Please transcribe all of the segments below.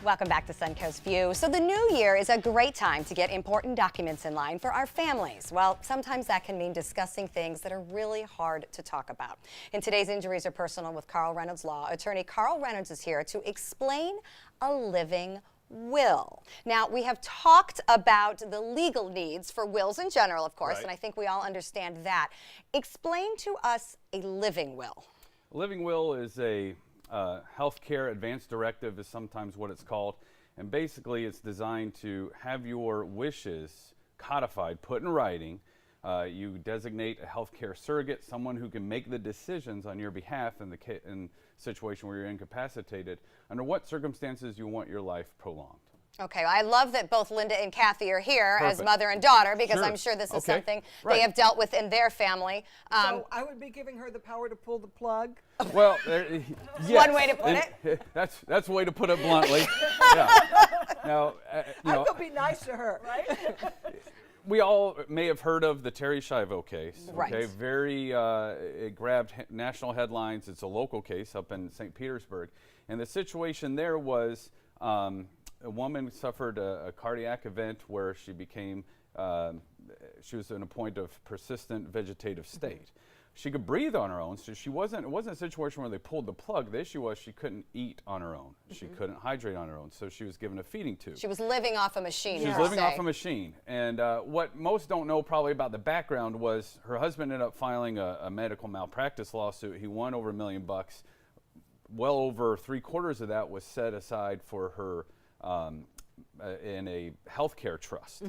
Welcome back to Suncoast View. So the new year is a great time to get important documents in line for our families. Well, sometimes that can mean discussing things that are really hard to talk about. In today's Injuries Are Personal with Carl Reynolds Law, attorney Carl Reynolds is here to explain a living will. Now, we have talked about the legal needs for wills in general, of course, Right. and I think we all understand that. Explain to us a living will. A living will is a healthcare advance directive is sometimes what it's called, and basically it's designed to have your wishes codified, put in writing. You designate a healthcare surrogate, someone who can make the decisions on your behalf in the situation where you're incapacitated, under what circumstances you want your life prolonged. Okay, I love that both Linda and Kathy are here Perfect. as mother and daughter, because Sure. I'm sure this is Okay. something Right. they have dealt with in their family. So I would be giving her the power to pull the plug. Well, yes. One way to put it. That's a way to put it bluntly. Yeah. Now, you I know, could be nice to her, right? we all may have heard of the Terry Schiavo case. Right. Okay, it grabbed national headlines. It's a local case up in St. Petersburg, and the situation there was a woman suffered a cardiac event where she became she was in a point of persistent vegetative state. She could breathe on her own, so it wasn't a situation where they pulled the plug. The issue was she couldn't eat on her own. She couldn't hydrate on her own, so she was given a feeding tube. She was living off a machine. She was living off a machine. And what most don't know probably about the background was her husband ended up filing a medical malpractice lawsuit. He won over $1 million. Well over 3/4 of that was set aside for her in a healthcare trust.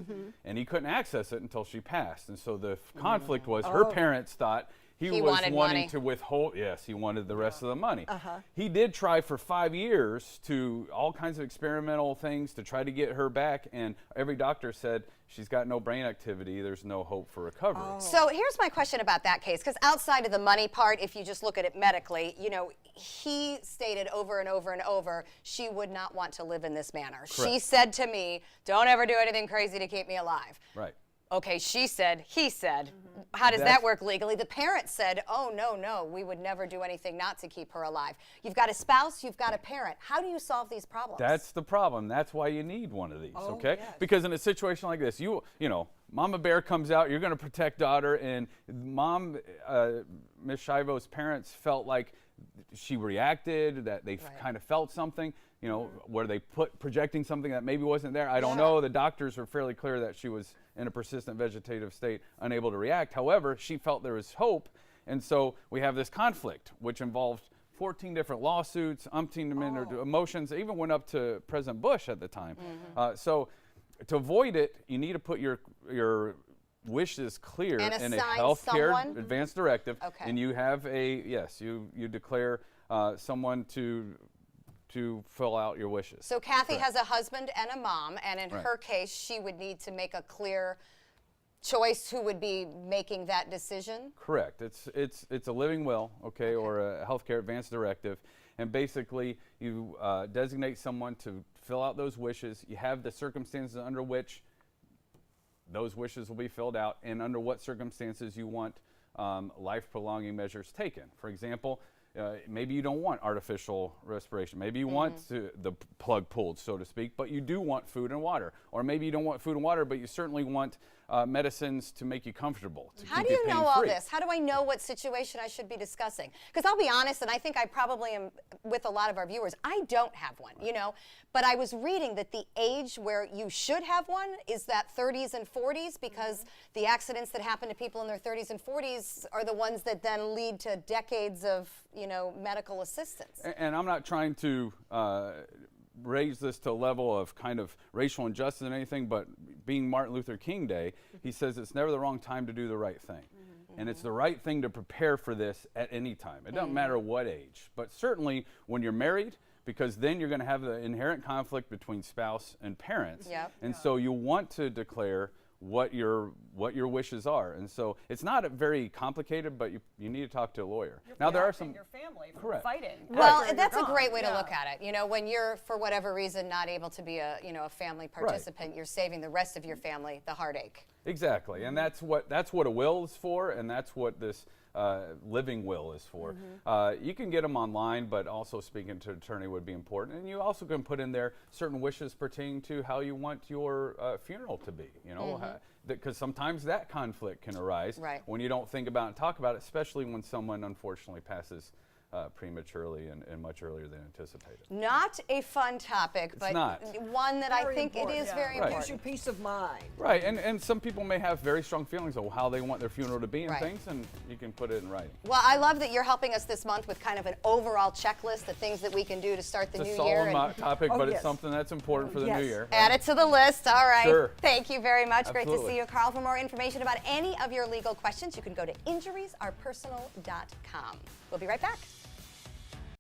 And he couldn't access it until she passed. And so the conflict was her parents thought he was wanted wanting money. to withhold. Yes, he wanted the rest of the money. He did try for 5 years to all kinds of experimental things to try to get her back, and every doctor said she's got no brain activity. There's no hope for recovery. So here's my question about that case, because outside of the money part, if you just look at it medically, you know, he stated over and over and over she would not want to live in this manner. She said to me, "Don't ever do anything crazy to keep me alive." Right. Okay, she said, he said. How does that work legally? The parents said, "Oh, no, we would never do anything not to keep her alive." You've got a spouse, you've got a parent. How do you solve these problems? That's the problem. That's why you need one of these, okay? yes. Because in a situation like this, you know, Mama Bear comes out, you're going to protect daughter, and Miss Schiavo's parents felt like she reacted, that they kind of felt something, you know, where they projecting something that maybe wasn't there. I don't know. The doctors were fairly clear that she was in a persistent vegetative state, unable to react. However, she felt there was hope, and so we have this conflict, which involved 14 different lawsuits, umpteen emotions, even went up to President Bush at the time. So to avoid it, you need to put your wishes clear And in a assign healthcare someone? advance directive, Okay. and you have you declare someone to fill out your wishes. So Kathy has a husband and a mom, and in Right. her case, she would need to make a clear choice who would be making that decision? Correct. It's a living will, okay, or a healthcare advance directive, and basically you designate someone to fill out those wishes. You have the circumstances under which those wishes will be filled out, and under what circumstances you want life prolonging measures taken. For example, maybe you don't want artificial respiration. Maybe you want the plug pulled, so to speak, but you do want food and water. Or maybe you don't want food and water, but you certainly want medicines to make you comfortable. How do you know all this? How do I know what situation I should be discussing? Because I'll be honest, and I think I probably am with a lot of our viewers, I don't have one, you know, but I was reading that the age where you should have one is that 30s and 40s, because the accidents that happen to people in their 30s and 40s are the ones that then lead to decades of, you know, medical assistance. And I'm not trying to raise this to a level of kind of racial injustice and anything, but being Martin Luther King Day, he says it's never the wrong time to do the right thing. And it's the right thing to prepare for this at any time. It doesn't matter what age, but certainly when you're married, because then you're going to have the inherent conflict between spouse and parents. And so you want to declare what your wishes are, and so it's not very complicated, but you need to talk to a lawyer. Now there are some your family from correct. fighting. Well, after that's a you're gone. great way to look at it. You know, when you're, for whatever reason, not able to be a family participant, you're saving the rest of your family the heartache. Exactly, and that's what a will is for, and that's what this living will is for. You can get them online, but also speaking to an attorney would be important. And you also can put in there certain wishes pertaining to how you want your funeral to be. You know, because sometimes that conflict can arise when you don't think about and talk about it, especially when someone unfortunately passes prematurely and much earlier than anticipated. Not a fun topic, but one that I think it is very important. It gives you peace of mind. Right, and some people may have very strong feelings of how they want their funeral to be and things, and you can put it in writing. Well, I love that you're helping us this month with kind of an overall checklist of things that we can do to start the new year. It's a solemn topic, but it's something that's important for the new year. Add it to the list. All right. Sure. Thank you very much. Absolutely. Great to see you, Carl. For more information about any of your legal questions, you can go to injuriesarepersonal.com. We'll be right back.